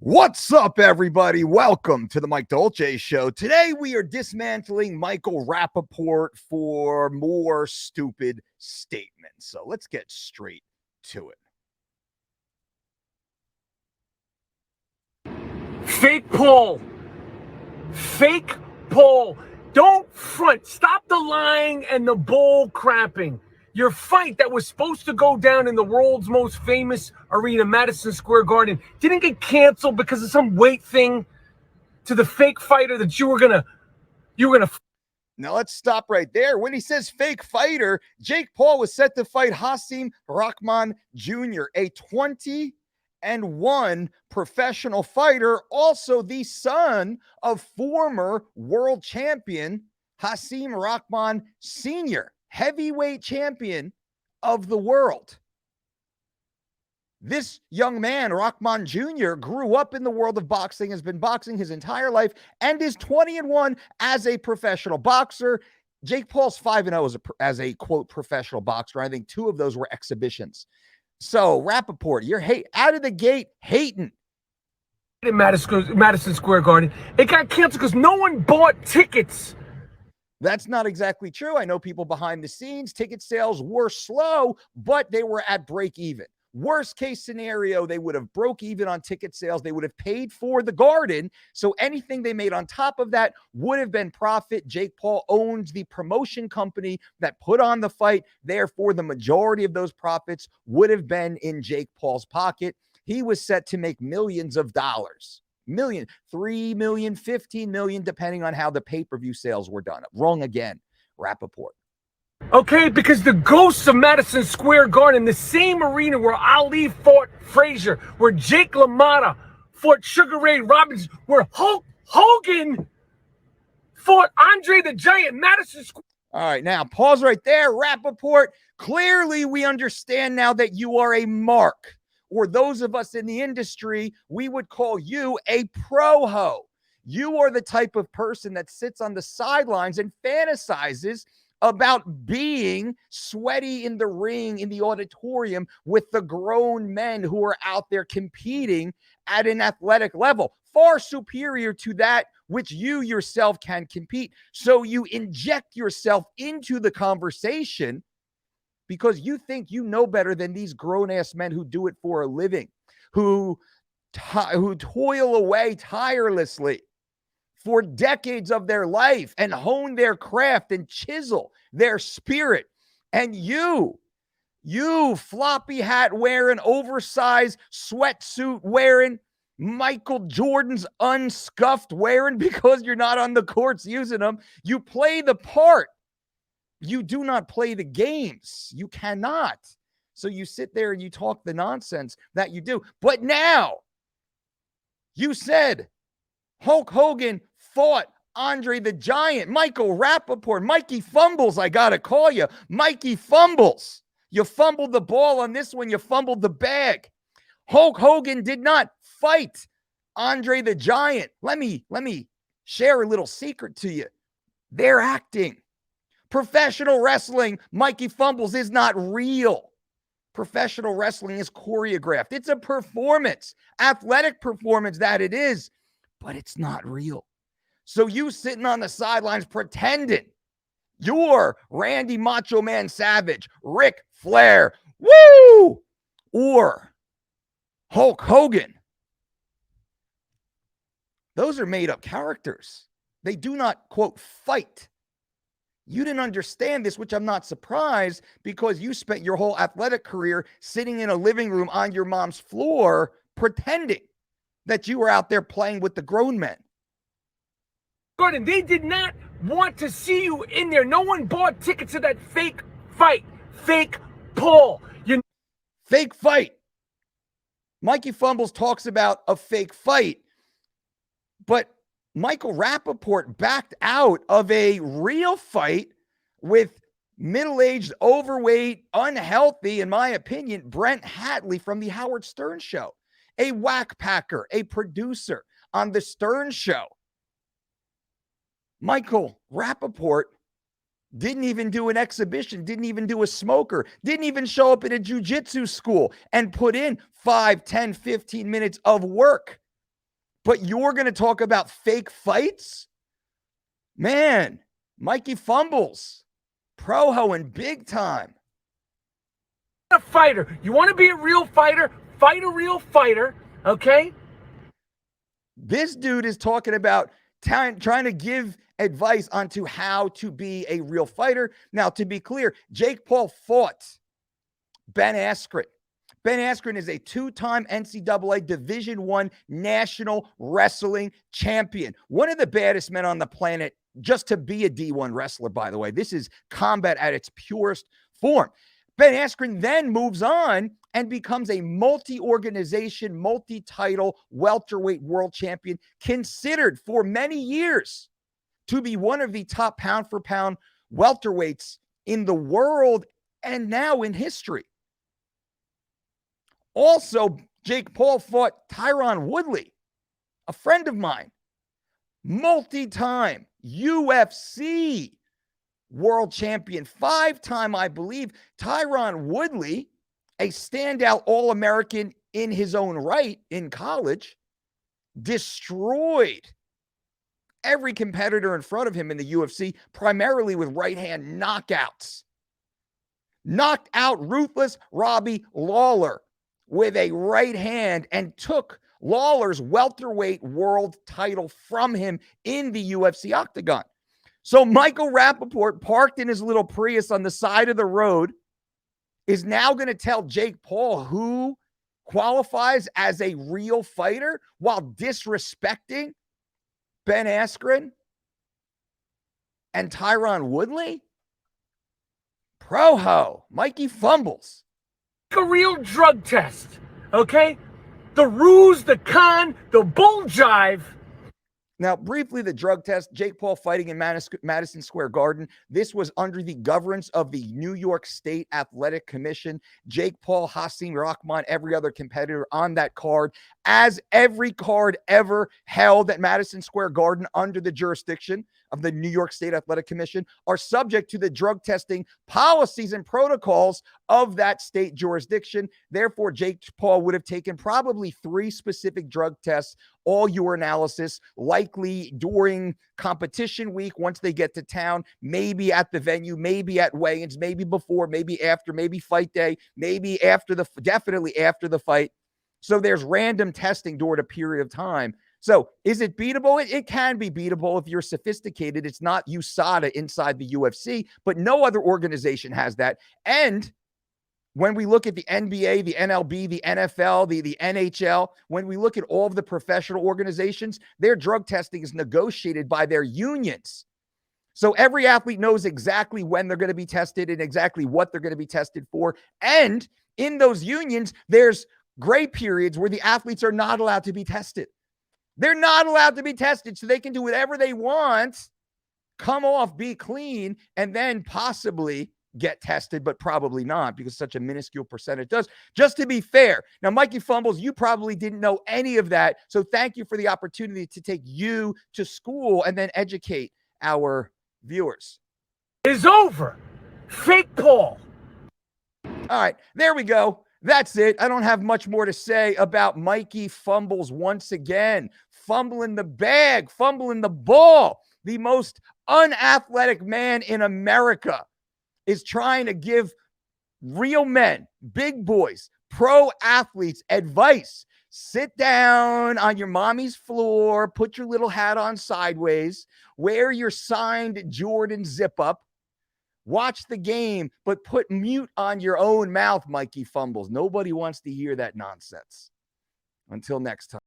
What's up, everybody? Welcome to the Mike Dolce Show. Today, we are dismantling Michael Rapaport for more stupid statements. So let's get straight to it. Fake poll. Fake poll. Don't front. Stop the lying and the bull crapping. Your fight that was supposed to go down in the world's most famous arena, Madison Square Garden, didn't get canceled because of some weight thing to the fake fighter that you were gonna. Now let's stop right there. When he says fake fighter, Jake Paul was set to fight Hasim Rahman Jr., a 20-1 professional fighter, also the son of former world champion Hasim Rahman Sr., heavyweight champion of the world. This young man, Rahman Jr., grew up in the world of boxing, has been boxing his entire life, and is 20-1 as a professional boxer. Jake Paul's 5-0 as a quote professional boxer. I think 2 of those were exhibitions. So, Rappaport, you're out of the gate hating. In Madison Square Garden, it got canceled because no one bought tickets. That's not exactly true. I know people behind the scenes, ticket sales were slow, but they were at break even. Worst case scenario, they would have broke even on ticket sales. They would have paid for the garden. So anything they made on top of that would have been profit. Jake Paul owns the promotion company that put on the fight. Therefore, the majority of those profits would have been in Jake Paul's pocket. He was set to make millions of dollars. Million, 3 million, 15 million, depending on how the pay-per-view sales were done. Wrong again, Rappaport. Okay, because the ghosts of Madison Square Garden, the same arena where Ali fought Frazier, where Jake LaMotta fought Sugar Ray Robinson, where Hulk Hogan fought Andre the Giant, Madison Square. All right, now pause right there, Rappaport. Clearly, we understand now that you are a mark, or those of us in the industry, we would call you a pro-ho. You are the type of person that sits on the sidelines and fantasizes about being sweaty in the ring, in the auditorium with the grown men who are out there competing at an athletic level, far superior to that which you yourself can compete. So you inject yourself into the conversation because you think you know better than these grown-ass men who do it for a living, who toil away tirelessly for decades of their life and hone their craft and chisel their spirit. And you floppy hat wearing, oversized sweatsuit wearing, Michael Jordan's unscuffed wearing because you're not on the courts using them. You play the part. You do not play the games. You cannot. So you sit there and you talk the nonsense that you do. But now you said Hulk Hogan fought Andre the Giant, Michael Rappaport, Mikey Fumbles, I got to call you. Mikey Fumbles. You fumbled the ball on this one. You fumbled the bag. Hulk Hogan did not fight Andre the Giant. Let me share a little secret to you. They're acting. Professional wrestling, Mikey Fumbles, is not real. Professional wrestling is choreographed. It's a performance, athletic performance that it is, but it's not real. So you sitting on the sidelines pretending you're Randy Macho Man Savage, Ric Flair, woo, or Hulk Hogan. Those are made up characters. They do not, quote, fight. You didn't understand this, which I'm not surprised, because you spent your whole athletic career sitting in a living room on your mom's floor pretending that you were out there playing with the grown men. Gordon, they did not want to see you in there. No one bought tickets to that fake fight. Fake poll. Fake fight. Mikey Fumbles talks about a fake fight, but Michael Rappaport backed out of a real fight with middle-aged, overweight, unhealthy, in my opinion, Brent Hatley from the Howard Stern Show, a whack packer, a producer on the Stern Show. Michael Rappaport didn't even do an exhibition, didn't even do a smoker, didn't even show up at a jiu-jitsu school and put in 5, 10, 15 minutes of work But you're going to talk about fake fights? Man, Mikey fumbles. Pro-hoing big time. A fighter. You want to be a real fighter? Fight a real fighter, okay? This dude is talking about trying to give advice onto how to be a real fighter. Now, to be clear, Jake Paul fought Ben Askren. Ben Askren is a two-time NCAA Division I national wrestling champion. One of the baddest men on the planet just to be a D1 wrestler, by the way. This is combat at its purest form. Ben Askren then moves on and becomes a multi-organization, multi-title welterweight world champion, considered for many years to be one of the top pound-for-pound welterweights in the world and now in history. Also, Jake Paul fought Tyron Woodley, a friend of mine, multi-time UFC world champion, 5-time, I believe. Tyron Woodley, a standout All-American in his own right in college, destroyed every competitor in front of him in the UFC, primarily with right-hand knockouts. Knocked out ruthless Robbie Lawler with a right hand and took Lawler's welterweight world title from him in the UFC octagon. So Michael Rappaport, parked in his little Prius on the side of the road, is now going to tell Jake Paul who qualifies as a real fighter while disrespecting Ben Askren and Tyron Woodley? Pro-ho, Mikey fumbles. A real drug test, okay? The ruse, the con, the bull jive. Now, briefly, the drug test, Jake Paul fighting in Madison Square Garden. This was under the governance of the New York State Athletic Commission. Jake Paul, Hasim Rahman, every other competitor on that card, as every card ever held at Madison Square Garden under the jurisdiction of the New York State Athletic Commission, are subject to the drug testing policies and protocols of that state jurisdiction. Therefore, Jake Paul would have taken probably 3 specific drug tests, all urinalysis, likely during competition week once they get to town, maybe at the venue, maybe at weigh-ins, maybe before, maybe after, maybe fight day, maybe after definitely after the fight. So there's random testing during a period of time. So is it beatable? It can be beatable if you're sophisticated. It's not USADA inside the UFC, but no other organization has that. And when we look at the NBA, the NLB, the NFL, the NHL, when we look at all of the professional organizations, their drug testing is negotiated by their unions. So every athlete knows exactly when they're going to be tested and exactly what they're going to be tested for. And in those unions, there's gray periods where the athletes are not allowed to be tested. They're not allowed to be tested, so they can do whatever they want, come off, be clean, and then possibly get tested, but probably not because such a minuscule percentage does. Just to be fair. Now, Mikey fumbles, you probably didn't know any of that, so thank you for the opportunity to take you to school and then educate our viewers. Is over. Fake Paul. All right, there we go. That's it. I don't have much more to say about Mikey fumbles once again. Fumbling the bag, fumbling the ball. The most unathletic man in America is trying to give real men, big boys, pro athletes advice. Sit down on your mommy's floor, put your little hat on sideways, wear your signed Jordan zip up, watch the game, but put mute on your own mouth, Mikey fumbles. Nobody wants to hear that nonsense. Until next time.